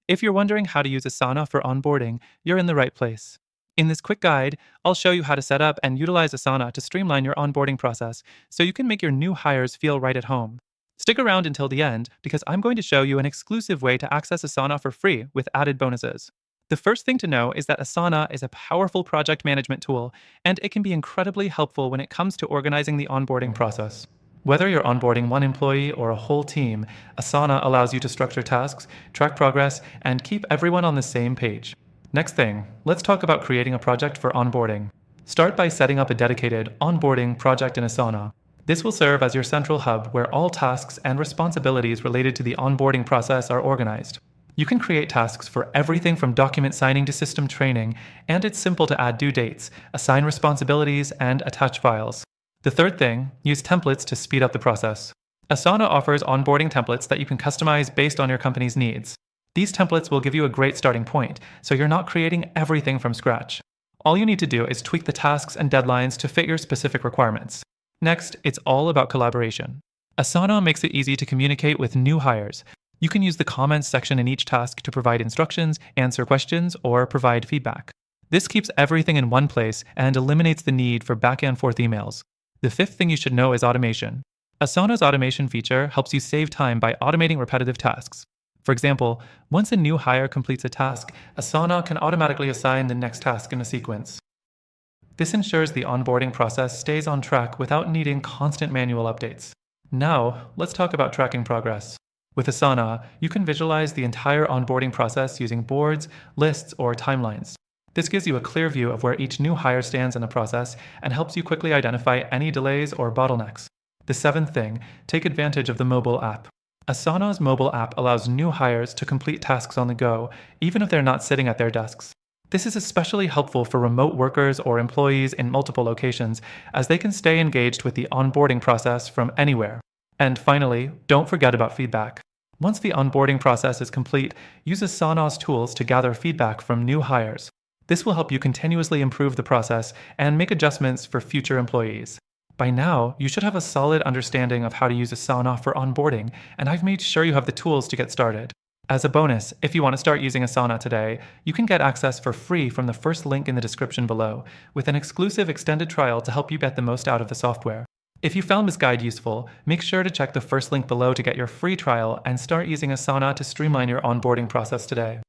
If you're wondering how to use Asana for onboarding, you're in the right place. In this quick guide, I'll show you how to set up and utilize Asana to streamline your onboarding process so you can make your new hires feel right at home. Stick around until the end because I'm going to show you an exclusive way to access Asana for free with added bonuses. The first thing to know is that Asana is a powerful project management tool, and it can be incredibly helpful when it comes to organizing the onboarding process. Whether you're onboarding one employee or a whole team, Asana allows you to structure tasks, track progress, and keep everyone on the same page. Next thing, let's talk about creating a project for onboarding. Start by setting up a dedicated onboarding project in Asana. This will serve as your central hub where all tasks and responsibilities related to the onboarding process are organized. You can create tasks for everything from document signing to system training, and it's simple to add due dates, assign responsibilities, and attach files. The third thing, use templates to speed up the process. Asana offers onboarding templates that you can customize based on your company's needs. These templates will give you a great starting point, so you're not creating everything from scratch. All you need to do is tweak the tasks and deadlines to fit your specific requirements. Next, it's all about collaboration. Asana makes it easy to communicate with new hires. You can use the comments section in each task to provide instructions, answer questions, or provide feedback. This keeps everything in one place and eliminates the need for back and forth emails. The fifth thing you should know is automation. Asana's automation feature helps you save time by automating repetitive tasks. For example, once a new hire completes a task, Asana can automatically assign the next task in a sequence. This ensures the onboarding process stays on track without needing constant manual updates. Now, let's talk about tracking progress. With Asana, you can visualize the entire onboarding process using boards, lists, or timelines. This gives you a clear view of where each new hire stands in the process and helps you quickly identify any delays or bottlenecks. The seventh thing, take advantage of the mobile app. Asana's mobile app allows new hires to complete tasks on the go, even if they're not sitting at their desks. This is especially helpful for remote workers or employees in multiple locations, as they can stay engaged with the onboarding process from anywhere. And finally, don't forget about feedback. Once the onboarding process is complete, use Asana's tools to gather feedback from new hires. This will help you continuously improve the process and make adjustments for future employees. By now, you should have a solid understanding of how to use Asana for onboarding, and I've made sure you have the tools to get started. As a bonus, if you want to start using Asana today, you can get access for free from the first link in the description below, with an exclusive extended trial to help you get the most out of the software. If you found this guide useful, make sure to check the first link below to get your free trial and start using Asana to streamline your onboarding process today.